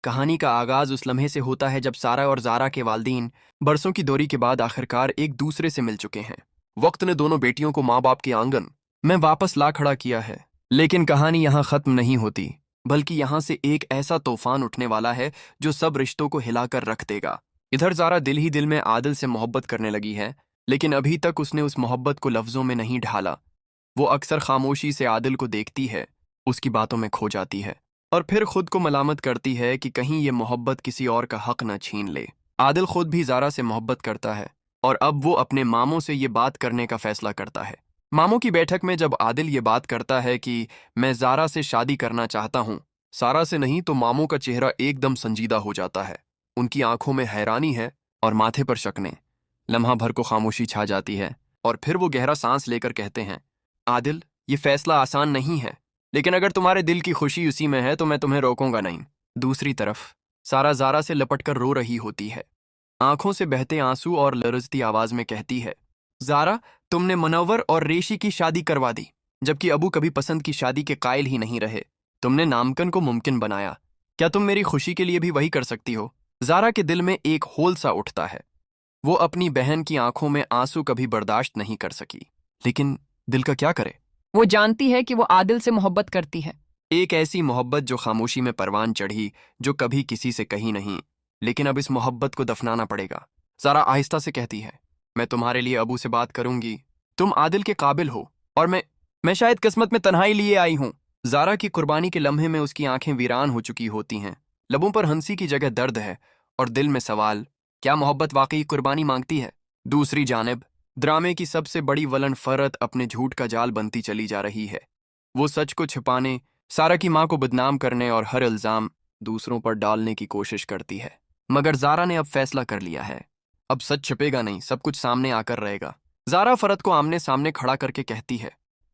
कहानी का आगाज उस लम्हे से होता है जब सारा और ज़ारा के वालिदैन बरसों की दूरी के बाद आखिरकार एक दूसरे से मिल चुके हैं। वक्त ने दोनों बेटियों को माँ बाप के आंगन में वापस ला खड़ा किया है। लेकिन कहानी यहाँ खत्म नहीं होती, बल्कि यहाँ से एक ऐसा तूफान उठने वाला है जो सब रिश्तों को हिलाकर रख देगा। इधर ज़ारा दिल ही दिल में आदिल से मोहब्बत करने लगी है, लेकिन अभी तक उसने उस मोहब्बत को लफ्ज़ों में नहीं ढाला। वो अक्सर खामोशी से आदिल को देखती है, उसकी बातों में खो जाती है और फिर खुद को मलामत करती है कि कहीं ये मोहब्बत किसी और का हक न छीन ले। आदिल खुद भी ज़ारा से मोहब्बत करता है और अब वो अपने मामों से ये बात करने का फैसला करता है। मामों की बैठक में जब आदिल ये बात करता है कि मैं ज़ारा से शादी करना चाहता हूँ, सारा से नहीं, तो मामों का चेहरा एकदम संजीदा हो जाता है। उनकी आंखों में हैरानी है और माथे पर शकने। लम्हा भर को खामोशी छा जाती है और फिर वो गहरा सांस लेकर कहते हैं, आदिल, ये फैसला आसान नहीं है, लेकिन अगर तुम्हारे दिल की खुशी उसी में है तो मैं तुम्हें रोकूंगा नहीं। दूसरी तरफ सारा ज़ारा से लपटकर रो रही होती है, आंखों से बहते आंसू और लरजती आवाज में कहती है, ज़ारा, तुमने मुनव्वर और रेशी की शादी करवा दी, जबकि अबू कभी पसंद की शादी के कायल ही नहीं रहे। तुमने नामकन को मुमकिन बनाया, क्या तुम मेरी खुशी के लिए भी वही कर सकती हो? ज़ारा के दिल में एक होल सा उठता है। वो अपनी बहन की आंखों में आंसू कभी बर्दाश्त नहीं कर सकी, लेकिन दिल का क्या करे। वो जानती है कि वो आदिल से मोहब्बत करती है। एक ऐसी मोहब्बत जो खामोशी में परवान चढ़ी, जो कभी किसी से कही नहीं, लेकिन अब इस मोहब्बत को दफनाना पड़ेगा। ज़ारा आहिस्ता से कहती है, मैं तुम्हारे लिए अबू से बात करूंगी, तुम आदिल के काबिल हो और मैं शायद किस्मत में तन्हाई लिए आई हूं। ज़ारा की कुर्बानी के लम्हे में उसकी आंखें वीरान हो चुकी होती हैं, लबों पर हंसी की जगह दर्द है और दिल में सवाल, क्या मोहब्बत वाकई कुर्बानी मांगती है? दूसरी जानिब ड्रामे की सबसे बड़ी वलन फरत अपने झूठ का जाल बनती चली जा रही है। वो सच को छिपाने, सारा की मां को बदनाम करने और हर इल्जाम दूसरों पर डालने की कोशिश करती है। मगर ज़ारा ने अब फैसला कर लिया है, अब सच छिपेगा नहीं, सब कुछ सामने आकर रहेगा। ज़ारा फरत को आमने सामने खड़ा करके कहती है,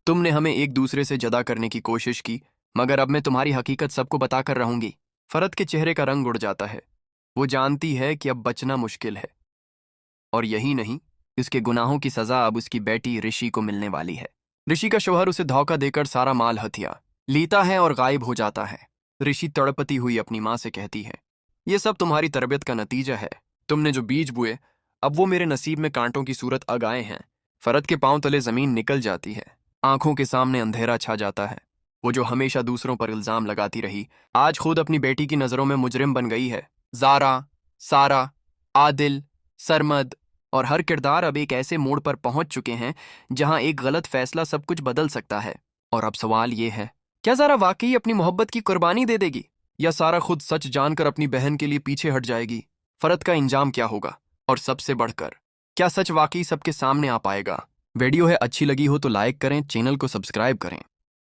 तुमने हमें एक दूसरे से जुदा करने की कोशिश की, मगर अब मैं तुम्हारी हकीकत सबको बताकर रहूंगी। फरत के चेहरे का रंग उड़ जाता है। वो जानती है कि अब बचना मुश्किल है, और यही नहीं, उसके गुनाहों की सजा अब उसकी बेटी ऋषि को मिलने वाली है। ऋषि का शौहर उसे धोखा देकर सारा माल हथिया लेता है और गायब हो जाता है। ऋषि तड़पती हुई अपनी माँ से कहती है, ये सब तुम्हारी तरबियत का नतीजा है। तुमने जो बीज बुए, अब वो मेरे नसीब में कांटों की सूरत आगाए हैं। फरत के पांव तले जमीन निकल जाती है, आंखों के सामने अंधेरा छा जाता है। वो जो हमेशा दूसरों पर इल्जाम लगाती रही, आज खुद अपनी बेटी की नजरों में मुजरिम बन गई है। ज़ारा, सारा, आदिल, सरमद और हर किरदार अब एक ऐसे मोड़ पर पहुंच चुके हैं जहां एक गलत फैसला सब कुछ बदल सकता है। और अब सवाल ये है, क्या ज़ारा वाकई अपनी मोहब्बत की कुर्बानी दे देगी, या सारा खुद सच जानकर अपनी बहन के लिए पीछे हट जाएगी? फरत का इंजाम क्या होगा, और सबसे बढ़कर क्या सच वाकई सबके सामने आ पाएगा? वीडियो है अच्छी लगी हो तो लाइक करें, चैनल को सब्सक्राइब करें।